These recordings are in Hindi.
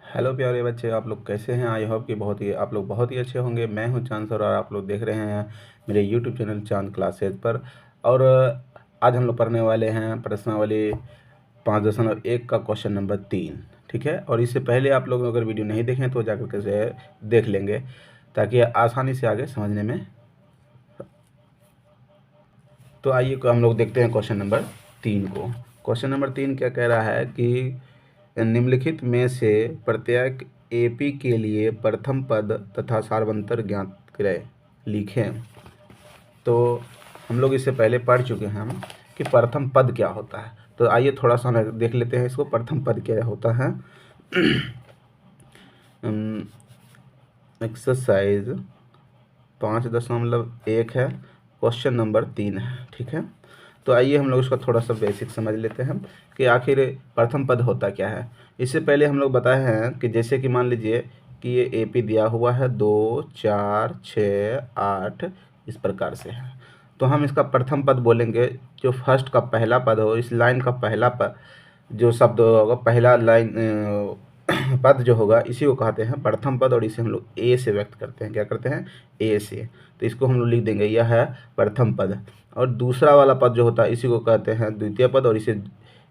हेलो प्यारे बच्चे, आप लोग कैसे हैं। आई होप कि आप लोग बहुत ही अच्छे होंगे। मैं हूं चांद सर और आप लोग देख रहे हैं मेरे यूट्यूब चैनल चांद क्लासेज पर। और आज हम लोग पढ़ने वाले हैं प्रश्नावली 5.1 का क्वेश्चन नंबर 3। ठीक है, और इससे पहले आप लोग अगर वीडियो नहीं देखें तो जाकर के देख लेंगे ताकि आसानी से आगे समझने में। तो आइए हम लोग देखते हैं क्वेश्चन नंबर 3 को। क्वेश्चन नंबर 3 क्या कह रहा है कि निम्नलिखित में से प्रत्येक एपी के लिए प्रथम पद तथा सार्वंतर ज्ञात करें, लिखें। तो हम लोग इससे पहले पढ़ चुके हैं हम कि प्रथम पद क्या होता है। तो आइए थोड़ा सा हम देख लेते हैं इसको, प्रथम पद क्या होता है। एक्सरसाइज 5.1 है, क्वेश्चन नंबर 3 है। ठीक है, तो आइए हम लोग इसका थोड़ा सा बेसिक समझ लेते हैं कि आखिर प्रथम पद होता क्या है। इससे पहले हम लोग बताए हैं कि जैसे कि मान लीजिए कि ये एपी दिया हुआ है 2, 4, 6, 8 इस प्रकार से है। तो हम इसका प्रथम पद बोलेंगे जो फर्स्ट का पहला पद हो, इस लाइन का पहला पद जो शब्द होगा, पहला लाइन पद जो होगा इसी को कहते हैं प्रथम पद। और इसे हम लोग ए से व्यक्त करते हैं। क्या करते हैं? ए से। तो इसको हम लोग लिख देंगे, यह है प्रथम पद। और दूसरा वाला पद जो होता है इसी को कहते हैं द्वितीय पद, और इसे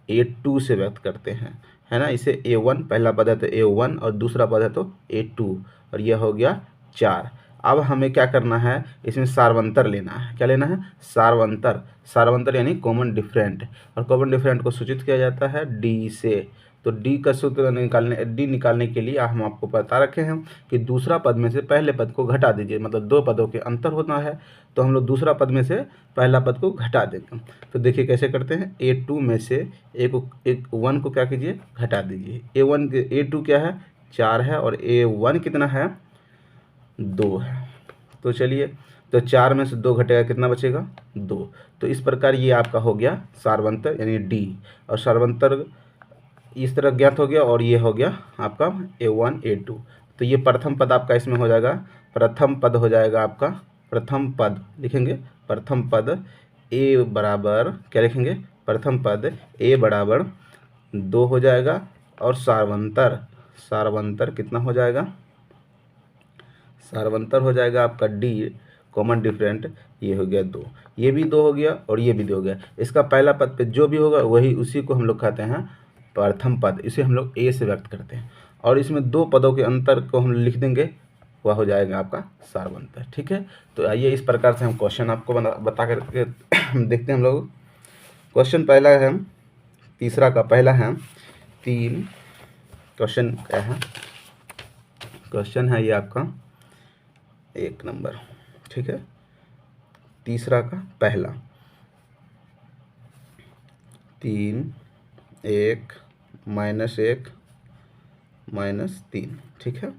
A2 से व्यक्त करते हैं, है ना। इसे A1 पहला पद है तो A1 और दूसरा पद है तो A2, और यह हो गया 4। अब हमें क्या करना है, इसमें सार्वंतर लेना है। क्या लेना है? सार्वंतर। सार्वंतर यानी कॉमन डिफरेंट, और कॉमन डिफरेंट को सूचित किया जाता है डी से। तो डी का सूत्र निकालने के लिए हम आपको बता रखे हैं कि दूसरा पद में से पहले पद को घटा दीजिए। मतलब दो पदों के अंतर होना है तो हम लोग दूसरा पद में से पहला पद को घटा देंगे। तो देखिए कैसे करते हैं। A2 में से एक 1 को क्या कीजिए, घटा दीजिए। A2 क्या है? 4 है, और A1 कितना है? 2 है। तो चलिए, तो 4 में से 2 घटेगा, कितना बचेगा? 2। तो इस प्रकार ये आपका हो गया सार्वंतर यानी डी। और सार्वंतर इस तरह ज्ञात हो गया, और ये हो गया आपका A1 A2। तो ये प्रथम पद आपका इसमें हो जाएगा। प्रथम पद हो जाएगा आपका, प्रथम पद लिखेंगे, प्रथम पद ए बराबर क्या लिखेंगे? प्रथम पद ए बराबर 2 हो जाएगा, और सार्वंतर, सार्वंतर कितना हो जाएगा? सार्वंतर हो जाएगा आपका डी, कॉमन डिफरेंट, ये हो गया 2। ये भी 2 हो गया और ये भी 2 हो गया। इसका पहला पद पे जो भी होगा वही उसी को हम लोग कहते हैं प्रथम पद। इसे हम लोग ए से व्यक्त करते हैं, और इसमें 2 पदों के अंतर को हम लिख देंगे, वह हो जाएगा आपका सार्वंतर। ठीक है, तो आइए इस प्रकार से हम क्वेश्चन आपको बता करके देखते हैं हम लोग। क्वेश्चन पहला है, तीसरा का पहला है 3। क्वेश्चन क्या है? क्वेश्चन है ये आपका 1 नंबर। ठीक है, तीसरा का पहला 3, 1, -1, -3। ठीक है,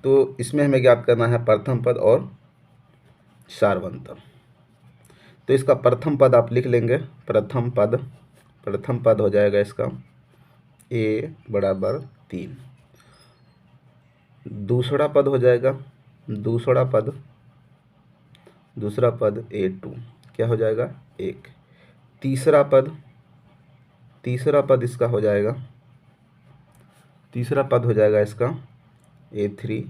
तो इसमें हमें ज्ञात करना है प्रथम पद और सार्वंतर। तो इसका प्रथम पद आप लिख लेंगे, प्रथम पद, प्रथम पद हो जाएगा इसका a बराबर 3। दूसरा पद हो जाएगा, दूसरा पद, दूसरा पद A2 क्या हो जाएगा? 1। तीसरा पद, तीसरा पद इसका हो जाएगा, तीसरा पद हो जाएगा इसका A3,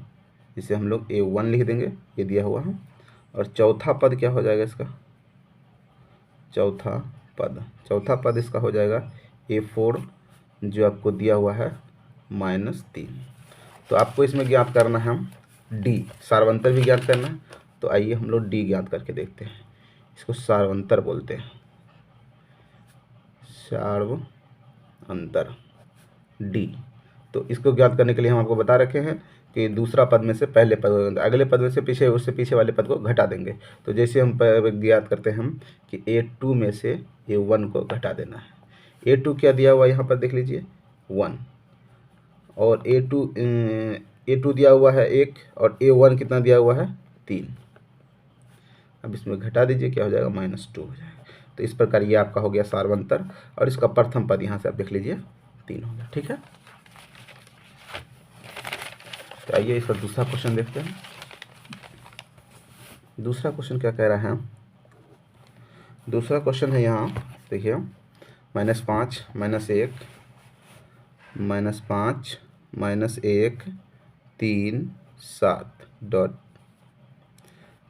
इसे हम लोग A1 लिख देंगे, ये दिया हुआ है। और चौथा पद क्या हो जाएगा इसका? चौथा पद, चौथा पद इसका हो जाएगा A4, जो आपको दिया हुआ है -3। तो आपको इसमें ज्ञात करना है डी, सार्वंतर भी ज्ञात करना है। तो आइए हम लोग डी ज्ञात करके देखते हैं। इसको सार्वंतर बोलते हैं, सार्वंतर डी। तो इसको ज्ञात करने के लिए हम आपको बता रखे हैं कि दूसरा पद में से पहले पद, अगले पद में से पीछे, उससे पीछे वाले पद को घटा देंगे। तो जैसे हम ज्ञात करते हैं हम कि A2 में से A1 को घटा देना है। A2 क्या दिया हुआ है यहाँ पर देख लीजिए 1, और A2 दिया हुआ है 1, और A1 कितना दिया हुआ है? 3। अब इसमें घटा दीजिए, क्या हो जाएगा? -2 हो जाएगा। तो इस प्रकार ये आपका हो गया सार्वंतर, और इसका प्रथम पद यहाँ से आप देख लीजिए 3 हो गया। ठीक है, तो आइए इसका दूसरा क्वेश्चन देखते हैं। दूसरा क्वेश्चन क्या कह रहा है? दूसरा क्वेश्चन है यहाँ देखिए, -5, -1, -5, -1 3 7 डॉट।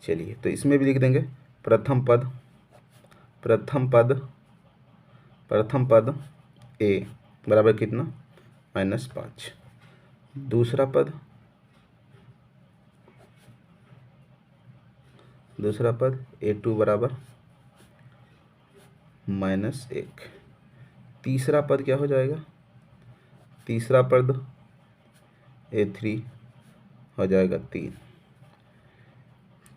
चलिए तो इसमें भी लिख देंगे प्रथम पद a बराबर कितना -5। दूसरा पद a2 बराबर -1। तीसरा पद क्या हो जाएगा, तीसरा पद a3 हो जाएगा 3।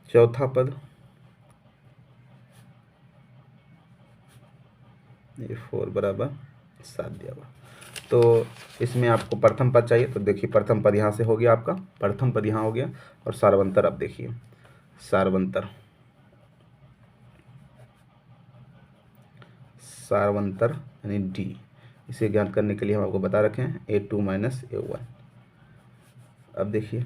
चौथा पद a4 बराबर 7 दिया हुआ। तो इसमें आपको प्रथम पद चाहिए, तो देखिए प्रथम पद यहाँ से हो गया आपका, प्रथम पद यहाँ हो गया। और सारवंतर अब देखिए, सारवंतर यानी डी, इसे ज्ञात करने के लिए हम आपको बता रखे हैं a2 माइनस a1। अब देखिए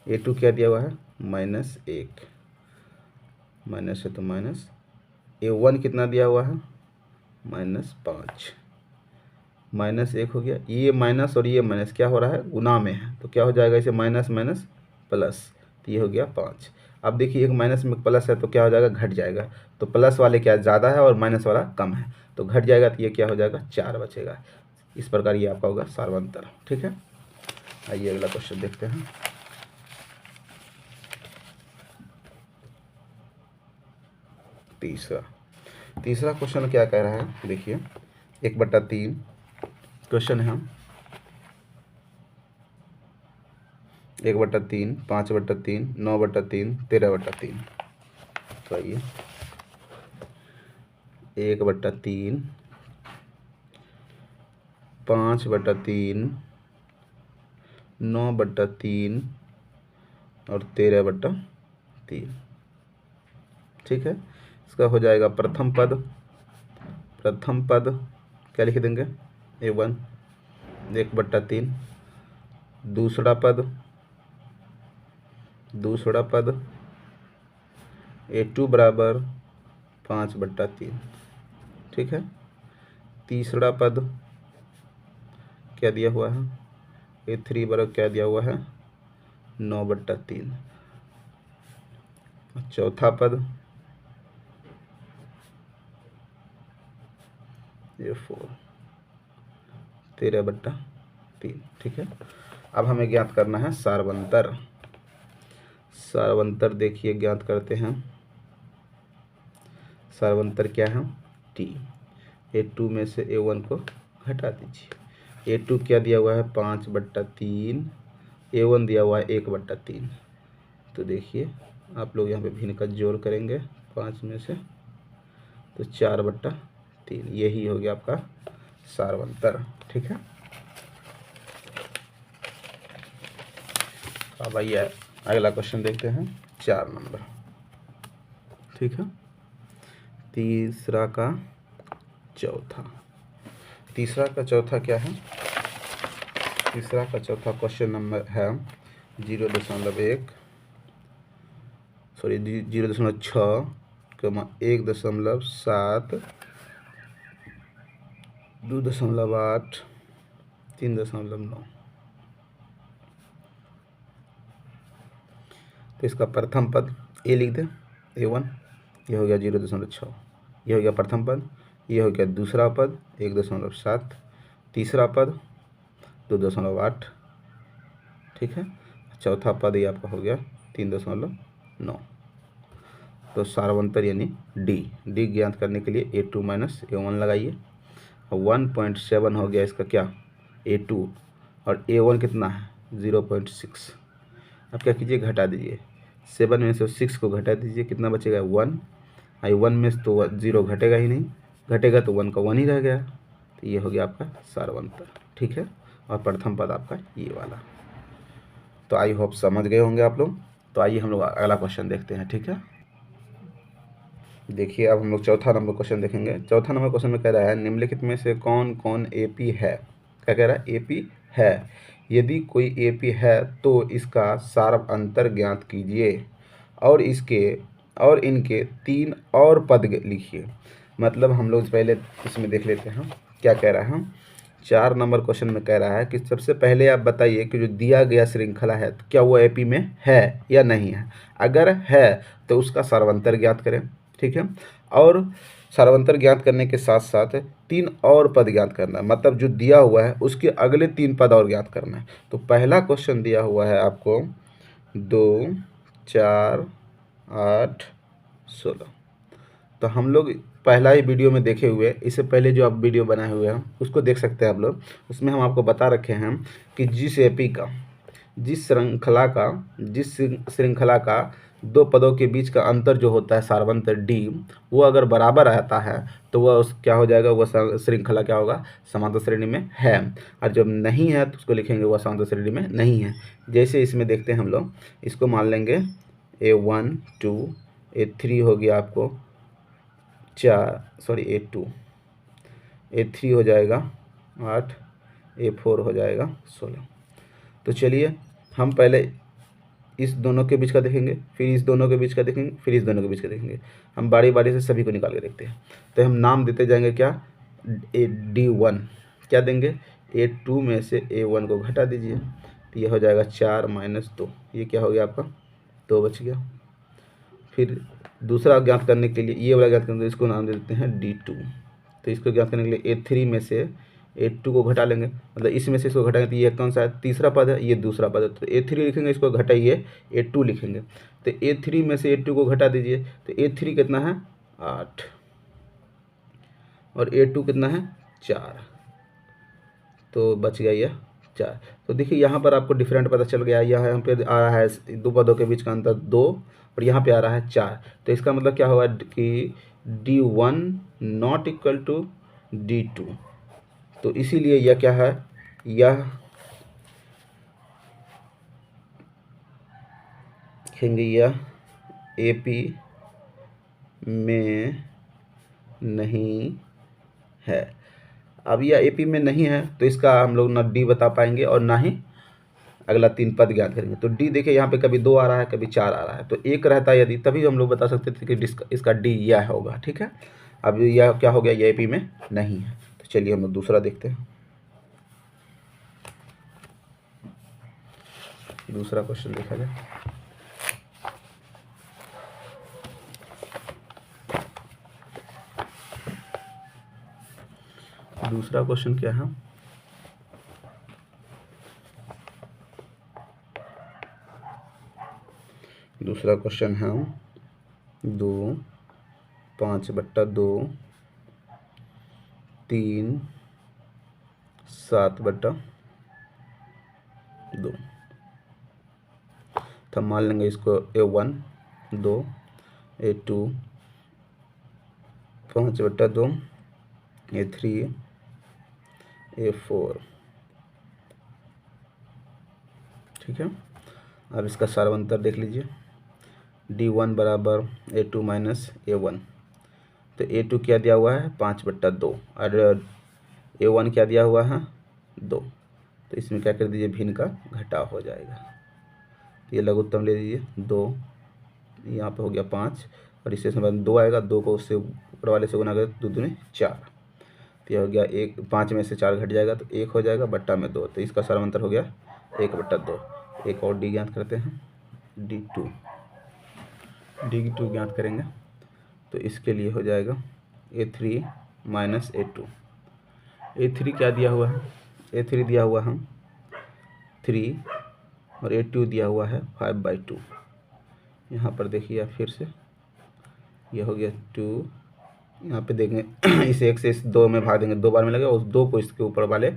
a2 क्या दिया हुआ है -1, माइनस है तो माइनस, a1 कितना दिया हुआ है -5, -1 हो गया। ये माइनस और ये माइनस क्या हो रहा है, गुना में है, तो क्या हो जाएगा इसे माइनस माइनस प्लस, तो ये हो गया 5। अब देखिए एक माइनस में प्लस है तो क्या हो जाएगा, घट जाएगा। तो प्लस वाले क्या ज़्यादा है और माइनस वाला कम है, तो घट जाएगा, तो ये क्या हो जाएगा 4 बचेगा। इस प्रकार ये आपका होगा सारवंतर। ठीक है, आइए अगला क्वेश्चन देखते हैं। तीसरा क्वेश्चन क्या कह रहा है, देखिए 1/3 क्वेश्चन है। 1/3, 5/3, 9/3, 13/3। तो आइए 1/3, 5/3, 9/3 और 13/3। ठीक है, इसका हो जाएगा प्रथम पद क्या लिख देंगे a1 1/3। दूसरा पद a2 बराबर 5/3। ठीक है, तीसरा पद क्या दिया हुआ है a3 बराबर क्या दिया हुआ है 9/3। चौथा पद a4 13/3। ठीक है, अब हमें ज्ञात करना है सारवंतर। देखिए ज्ञात करते हैं, सारवंतर क्या है t। a2 में से a1 को घटा दीजिए। a2 क्या दिया हुआ है 5/3, a1 दिया हुआ है 1/3। तो देखिए आप लोग यहाँ पे भिन्न का जोड़ करेंगे 5 में से, तो 4/3, यही हो गया आपका सारवंतर। ठीक है, अब आइए अगला क्वेश्चन देखते हैं 4 नंबर। ठीक है, तीसरा का चौथा क्या है, तीसरा का चौथा क्वेश्चन नंबर है 0.6, 1.7, 2.8, 3.9। तो इसका प्रथम पद ए लिख दें a1, ये हो गया 0.6, ये हो गया प्रथम पद, ये हो गया दूसरा पद 1.7, तीसरा पद 2.8। ठीक है, चौथा पद ये आपका हो गया 3.9। तो सारवंतर यानी डी ज्ञात करने के लिए a2 माइनस a1 लगाइए। 1.7 हो गया इसका क्या a2, और a1 कितना है 0.6। अब क्या कीजिए, घटा दीजिए, 7 में से 6 को घटा दीजिए, कितना बचेगा 1। 1 में तो 0 घटेगा ही नहीं, घटेगा तो 1 का 1 ही रह गया। तो ये हो गया आपका सारवंतर। ठीक है, और प्रथम पद आपका ये वाला। तो आई होप समझ गए होंगे आप लोग। तो आइए हम लोग अगला क्वेश्चन देखते हैं। ठीक है, देखिए अब हम लोग चौथा नंबर क्वेश्चन देखेंगे। चौथा नंबर क्वेश्चन में कह रहा है निम्नलिखित में से कौन कौन एपी है। क्या कह रहा है, एपी है। यदि कोई एपी है तो इसका सारवंतर ज्ञात कीजिए और इनके 3 और पद लिखिए। मतलब हम लोग पहले इसमें देख लेते हैं क्या कह रहा है 4 नंबर क्वेश्चन में कह रहा है कि सबसे पहले आप बताइए कि जो दिया गया श्रृंखला है तो क्या वो एपी में है या नहीं है। अगर है तो उसका सार्वंतर ज्ञात करें, ठीक है। और सार्वंतर ज्ञात करने के साथ साथ 3 और पद ज्ञात करना है, मतलब जो दिया हुआ है उसके अगले 3 पद और ज्ञात करना है। तो पहला क्वेश्चन दिया हुआ है आपको 2, 4, 8, 16। तो हम लोग पहला ही वीडियो में देखे हुए, इससे पहले जो आप वीडियो बनाए हुए हैं उसको देख सकते हैं आप लोग। उसमें हम आपको बता रखे हैं कि जिस एपी का, जिस श्रृंखला का 2 पदों के बीच का अंतर जो होता है सार्वंतर डी, वो अगर बराबर आता है तो वह क्या हो जाएगा, वह श्रृंखला क्या होगा, समांतर श्रेणी में है। और जब नहीं है तो उसको लिखेंगे वह समांतर श्रेणी में नहीं है। जैसे इसमें देखते हैं हम लोग, इसको मान लेंगे A1 2, A3 हो गया आपको 4, A2, A3 हो जाएगा 8, A4 हो जाएगा 16। तो चलिए हम पहले इस दोनों के बीच का देखेंगे, फिर इस दोनों के बीच का देखेंगे, फिर इस दोनों के बीच का देखेंगे। हम बारी बारी से सभी को निकाल के देखते हैं। तो हम नाम देते जाएंगे क्या, D1 क्या देंगे, A2 में से A1 को घटा दीजिए तो ये हो जाएगा 4 - 2, ये क्या हो गया आपका 2 बच गया। फिर दूसरा ज्ञात करने के लिए, ये वाला ज्ञात करने के लिए इसको नाम दे देते हैं D2। तो इसको ज्ञात करने के लिए A3 में से A2 को घटा लेंगे, मतलब इसमें से इसको घटाएंगे तो ये कौन सा है, तीसरा पद है, ये दूसरा पद है। तो A3 लिखेंगे, इसको घटाइए A2 लिखेंगे। तो A3 में से A2 को घटा दीजिए तो A3 कितना है 8 और A2 कितना है 4, तो बच गया ये 4। तो देखिए यहाँ पर आपको डिफरेंट पता चल गया। यहाँ पे आ रहा है 2 पदों के बीच का अंतर 2 और यहाँ पे आ रहा है 4। तो इसका मतलब क्या होगा कि D1 not equal to D2। तो इसीलिए यह क्या है, यह लिखेंगे यह AP में नहीं है। अब यह AP में नहीं है तो इसका हम लोग ना D बता पाएंगे और ना ही अगला 3 पद ज्ञात करेंगे। तो D देखिए यहाँ पे कभी 2 आ रहा है, कभी 4 आ रहा है, तो 1 रहता है यदि, तभी हम लोग बता सकते थे कि इसका D यह होगा, ठीक है। अब यह क्या हो गया, ये AP में नहीं है। तो चलिए हम लोग दूसरा देखते हैं। दूसरा क्वेश्चन देखा जाए। दूसरा क्वेश्चन क्या है, दूसरा क्वेश्चन है 2 5/2 3 7/2। तो हम मान लेंगे इसको A1 2, A2 5/2, A3 A4, ठीक है। अब इसका सार्वंतर देख लीजिए, D1 बराबर A2 माइनस A1। तो A2 क्या दिया हुआ है 5/2 और A1 क्या दिया हुआ है 2। तो इसमें क्या कर दीजिए, भिन्न का घटाव हो जाएगा। तो ये लघुत्तम ले लीजिए 2, यहाँ पे हो गया 5 और इससे बाद 2 आएगा, 2 को उससे ऊपर वाले से गुना करें 2 दूनी 4। तो यह हो गया 1, 5 में से 4 घट जाएगा तो 1 हो जाएगा, बट्टा में 2। तो इसका सार्वंतर हो गया 1/2। एक और D ज्ञात करते हैं, D2 ज्ञात करेंगे तो इसके लिए हो जाएगा A3 माइनस A2। A3 क्या दिया हुआ है, A3 दिया हुआ है 3 और A2 दिया हुआ है 5/2। यहाँ पर देखिए फिर से यह हो गया 2, यहाँ पे देखेंगे इस 1 से इस 2 में भाग देंगे, 2 बार में लगेगा, उस 2 को इसके ऊपर वाले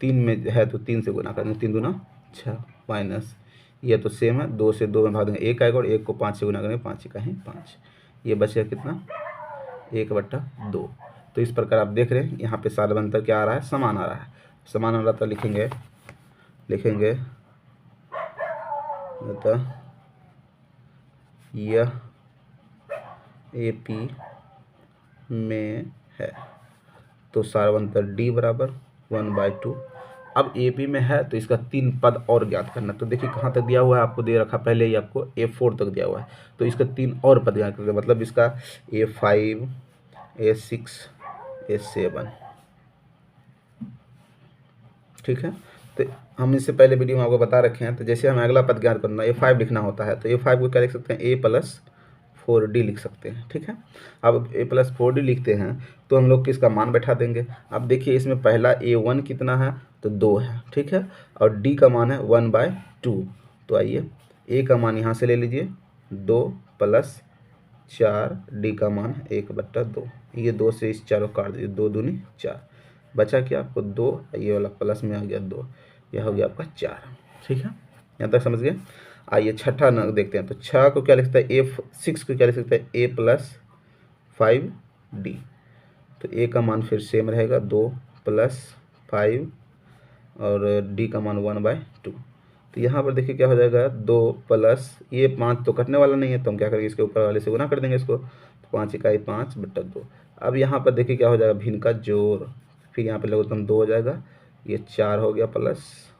3 में है तो 3 से गुना कर देंगे, 3 दूना 6 माइनस ये तो सेम है, 2 से 2 में भाग देंगे 1 आएगा और 1 को 5 से गुना करेंगे, 5 का ही 5। ये बचेगा कितना 1/2। तो इस प्रकार आप देख रहे हैं यहाँ पे सार्वंतर क्या आ रहा है, समान आ रहा है। समान आ रहा तो लिखेंगे बता यह AP में है, तो सार्वंतर D बराबर 1/2। अब AP में है तो इसका 3 पद और ज्ञात करना। तो देखिए कहाँ तक दिया हुआ है, आपको दे रखा पहले ही, आपको A4 तक दिया हुआ है, तो इसका 3 और पद ज्ञात करना, मतलब इसका A5 A6 A7। ठीक है। तो हम इससे पहले वीडियो में आपको बता रखे हैं। तो जैसे हमें अगला पद ज्ञात करना A5 लिखना होता है, तो A5 को क्या लिख सकते हैं, A+4D लिख सकते हैं, ठीक है। अब A+4D लिखते हैं तो हम लोग किसका मान बैठा देंगे। अब देखिए इसमें पहला A1 कितना है, तो 2 है, ठीक है, और D का मान है 1/2। तो आइए A का मान यहाँ से ले लीजिए 2 + 4, D का मान 1/2। ये 2 से इस 4 को काट दीजिए, 2 दूनी 4, बचा क्या आपको 2, ये वाला प्लस में आ गया 2, यह हो गया आपका 4, ठीक है। यहाँ तक समझ गए। आइए छठा न देखते हैं। तो 6 को क्या लिख सकता है, A6 को क्या लिख सकता है, A+5D। तो A का मान फिर सेम रहेगा 2 + 5 और D का मान 1/2। तो यहाँ पर देखिए क्या हो जाएगा, 2 प्लस ये 5 तो कटने वाला नहीं है, तो हम क्या करेंगे, इसके ऊपर वाले से गुना कर देंगे इसको। तो 5 इकाई 5/2। अब यहाँ पर देखिए क्या हो जाएगा, भिन्न का जोड़, फिर यहाँ पर लघुत्तम 2 हो जाएगा, ये 4 हो गया प्लस,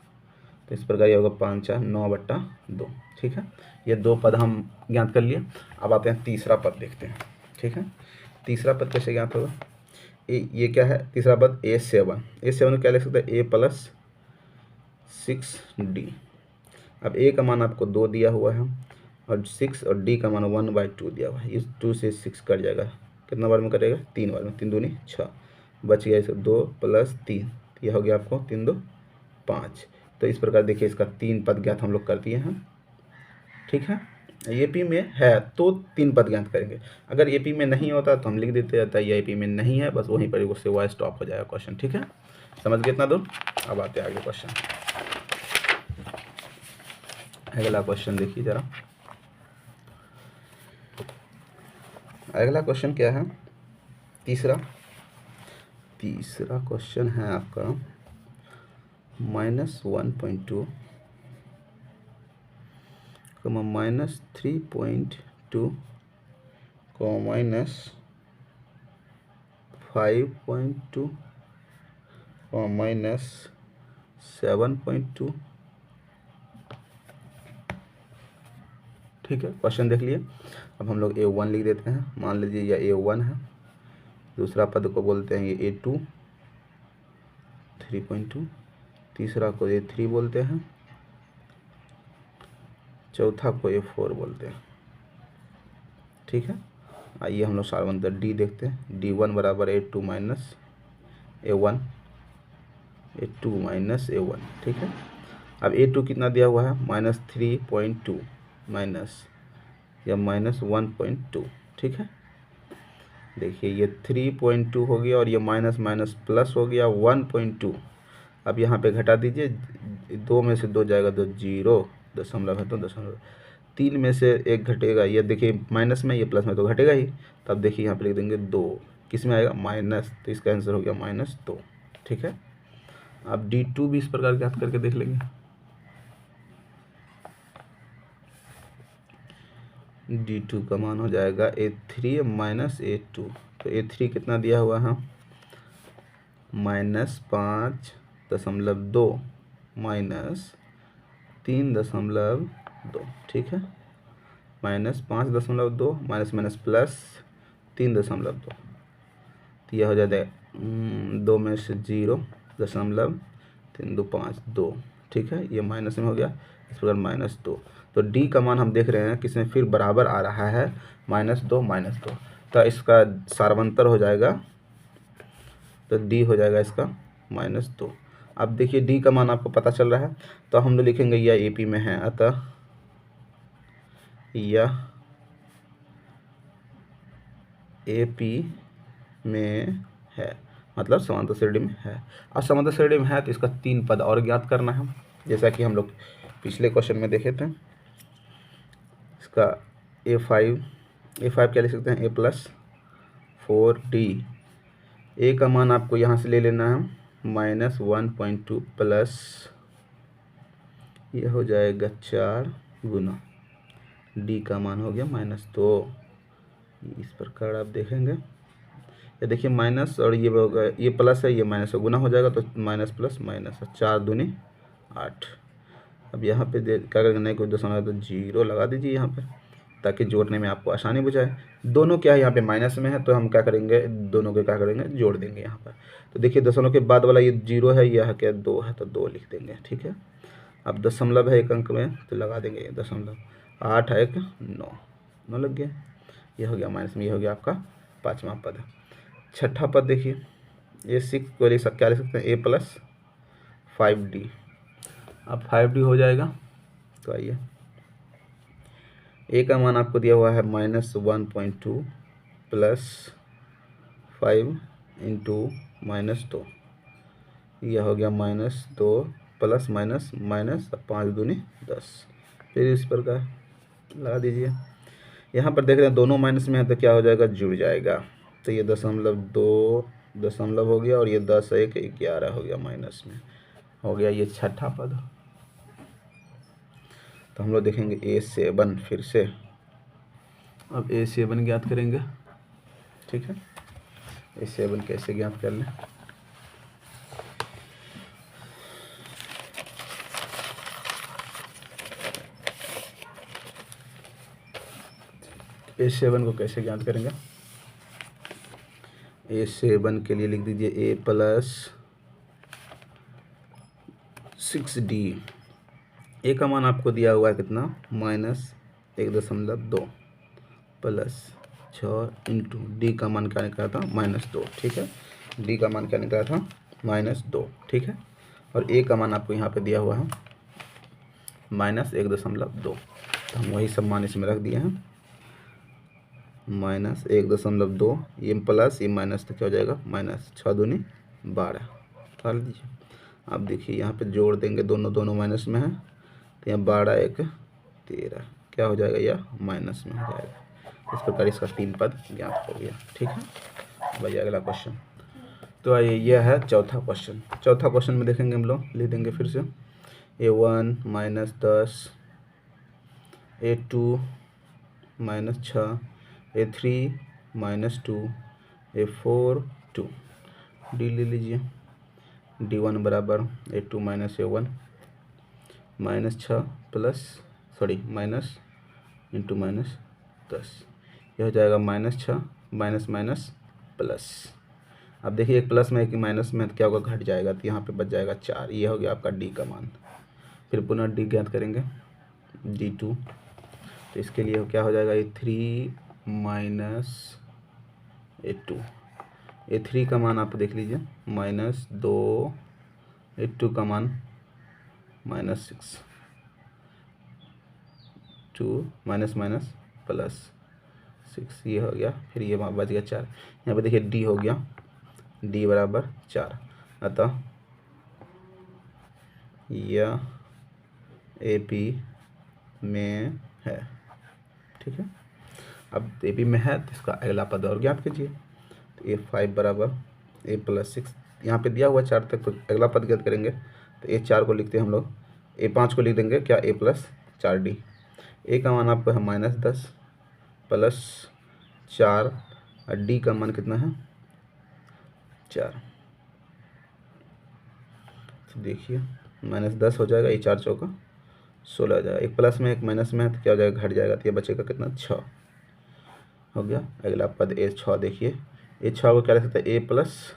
तो इस प्रकार ये होगा 5 4 9/2, ठीक है। ये 2 पद हम ज्ञात कर लिए। अब आते हैं तीसरा पद देखते हैं, ठीक है। तीसरा पद कैसे ज्ञात होगा, ये क्या है तीसरा पद, A7 क्या लिख सकते हैं, A+6D। अब A का मान आपको 2 दिया हुआ है और 6 और D का मान 1/2 दिया हुआ है। इस 2 से 6 कट जाएगा, कितना बार में कटेगा, 3 बार में, 3 दूनी 6, बच गया इसे 2 + 3, यह हो गया आपको 3 2 5। तो इस प्रकार देखिए इसका 3 पद ज्ञात हम लोग कर दिए हैं, ठीक है। AP में है तो 3 पद ज्ञात करेंगे, अगर AP में नहीं होता तो हम लिख देते रहता है ये AP में नहीं है, बस वहीं पर उससे वॉइस स्टॉप हो जाएगा क्वेश्चन, ठीक है। समझ गए इतना दूर। अब आते हैं आगे क्वेश्चन। अगला क्वेश्चन देखिए जरा, अगला क्वेश्चन क्या है, तीसरा क्वेश्चन है आपका -1.2, -3.2, -5.2, -7.2, ठीक है। क्वेश्चन देख लिए। अब हम लोग A1 लिख देते हैं, मान लीजिए यह A1 है, दूसरा पद को बोलते हैं ये A2 3.2, तीसरा को A3 बोलते हैं, चौथा को A4 बोलते हैं, ठीक है। आइए हम लोग सारवंतर D देखते हैं। D1 बराबर A2 माइनस A1, ठीक है। अब A2 कितना दिया हुआ है, -3.2 माइनस या -1.2, ठीक है। देखिए ये 3.2 हो गया और ये माइनस माइनस प्लस हो गया 1.2। अब यहाँ पे घटा दीजिए, 2 में से 2 जाएगा तो 0, दशमलव है तो दशमलव, 3 में से 1 घटेगा, ये देखिए माइनस में, ये प्लस में तो घटेगा ही। तब देखिए यहाँ पे लिख देंगे 2, किस में आएगा, माइनस, तो इसका आंसर हो गया -2, ठीक है। अब D2 भी इस प्रकार ज्ञात करके देख लेंगे। D2 का मान हो जाएगा A3 माइनस A2। तो A3 कितना दिया हुआ है, -5.2 माइनस 3.2, ठीक है। -5.2 माइनस माइनस प्लस 3.2, तो यह हो जाता है 2 में से 0.325 2, ठीक है। ये माइनस में हो गया, इस प्रकार -2। तो D का मान हम देख रहे हैं किसमें फिर बराबर आ रहा है, -2, तो इसका सारवंतर हो जाएगा, तो D हो जाएगा इसका -2। अब देखिए D का मान आपको पता चल रहा है, तो हम लोग लिखेंगे यह AP में है, अतः यह AP में है, मतलब समांतर श्रेणी में है। अब समांतर श्रेणी में है तो इसका 3 पद और ज्ञात करना है, जैसा कि हम लोग पिछले क्वेश्चन में देखे थे। इसका A5 क्या लिख सकते हैं, A+4D। A का मान आपको यहाँ से ले लेना है -1.2 प्लस, यह हो जाएगा 4 गुना D का मान हो गया -2। इस प्रकार आप देखेंगे, ये देखिए माइनस और ये होगा, ये प्लस है, ये माइनस है, गुना हो जाएगा तो माइनस प्लस माइनस, 4 दूनी 8। अब यहाँ पे क्या करेंगे, नहीं कोई दशमलव तो 0 लगा दीजिए यहाँ पे, ताकि जोड़ने में आपको आसानी बुझाए। दोनों क्या है यहाँ पे माइनस में है, तो हम क्या करेंगे, दोनों के क्या करेंगे, जोड़ देंगे यहाँ पर। तो देखिए दशमलव के बाद वाला ये 0 है, यह है क्या 2 है, तो 2 लिख देंगे। ठीक है, अब दशमलव है एक अंक में तो लगा देंगे दशमलव, 8 है 1 9, 9 लग गया। यह हो गया माइनस में, यह हो गया आपका 5वां पद। छठा पद देखिए, ये 6 को क्या लिख सकते हैं, a प्लस 5d। अब 5d हो जाएगा, तो आइए a का मान आपको दिया हुआ है -1.2 प्लस 5 इंटू -2, यह हो गया -2 प्लस माइनस माइनस 5 दूनी 10। फिर इस पर का लगा दीजिए। यहाँ पर देख रहे हैं दोनों माइनस में है, तो क्या हो जाएगा, जुड़ जाएगा। तो ये 0.2 दशमलव हो गया, और ये 10 1 11 हो गया, माइनस में हो गया ये छठा पद। तो हम लोग देखेंगे A7 फिर से। अब A7 ज्ञात करेंगे। ठीक है, A7 कैसे ज्ञात कर लें, A7 को कैसे ज्ञात करेंगे। A7 के लिए लिख दीजिए a प्लस 6d। a का मान आपको दिया हुआ है कितना, -1.2 प्लस 6 इंटू डी का मान क्या निकला था, -2। ठीक है, डी का मान क्या निकला था, -2। ठीक है, और a का मान आपको यहाँ पे दिया हुआ है -1.2। तो हम वही सब मान इसमें रख दिए हैं, -1.2, ये प्लस ये माइनस, तो क्या हो जाएगा, -6 दूनी 12 डाल दीजिए। अब देखिए यहाँ पे जोड़ देंगे, दोनों माइनस में है, तो यहाँ 12 1 13 क्या हो जाएगा, यह माइनस में हो जाएगा। इस प्रकार इसका 3 पद ज्ञात हो गया। ठीक है, भैया अगला क्वेश्चन। तो आइए, यह है चौथा क्वेश्चन। चौथा क्वेश्चन में देखेंगे हम लोग, लिख देंगे फिर से A1 -10, A2 -6, A3 -2, A4 2, D ले लीजिए। D1 बराबर A2 - A1 -6 plus minus into -10, यह हो जाएगा -6 माइनस माइनस प्लस। अब देखिए एक प्लस में एक माइनस में, तो क्या होगा, घट जाएगा, तो यहाँ पे बच जाएगा 4। ये हो गया आपका डी का मान। फिर पुनः डी ज्ञात करेंगे, D2, तो इसके लिए क्या हो जाएगा, A3 - A2। A3 का मान आप देख लीजिए -2, A2 का मान -6, 2 माइनस माइनस प्लस 6, ये हो गया। फिर ये बच गया 4। यहाँ पे देखिए डी हो गया, डी बराबर 4, अतः यह AP में है। ठीक है, अब AP में है, तो इसका अगला पद और ज्ञात कीजिए। तो A5 बराबर A प्लस 6, यहाँ पे दिया हुआ 4 तक, तो अगला पद ज्ञात करेंगे। तो A4 को लिखते हैं हम लोग, A5 को लिख देंगे क्या, A प्लस 4D। A का मान आपको है -10 प्लस 4, और D का मान कितना है, 4। तो देखिए -10 हो जाएगा, ये 4 चौका 16 हो जाएगा। एक प्लस में एक माइनस में है, तो क्या हो जाएगा, घट जाएगा, तो ये बचेगा कितना, 6 हो गया। अगला पद A6 देखिए, A6 को क्या लिख सकते हैं, A प्लस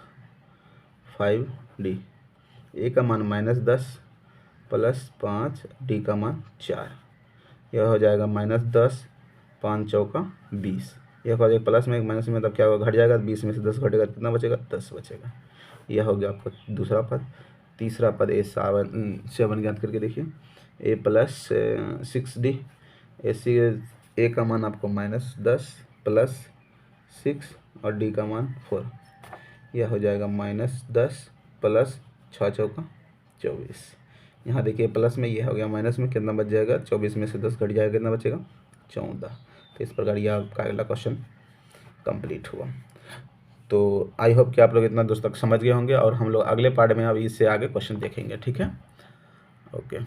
5D। A का मान -10 प्लस 5, D का मान 4, यह हो जाएगा -10, 5 चौका 20। यह हो जाएगा प्लस में एक माइनस में, तब क्या होगा, घट जाएगा, 20 में से 10 घटेगा, कितना बचेगा, 10 बचेगा। यह हो गया आपका दूसरा पद। तीसरा पद A7 ज्ञात करके देखिए, A प्लस 6D। A का मान आपको -10 प्लस 6, और D का मान 4, यह हो जाएगा -10 प्लस 6 चौका 24। यहाँ देखिए प्लस में, ये हो गया माइनस में, कितना बच जाएगा, 24 में से 10 घट जाएगा, कितना बचेगा, 14। तो इस प्रकार यह आपका अगला क्वेश्चन कंप्लीट हुआ। तो आई होप कि आप लोग इतना दोस्त तक समझ गए होंगे, और हम लोग अगले पार्ट में अब इससे आगे क्वेश्चन देखेंगे। ठीक है, ओके।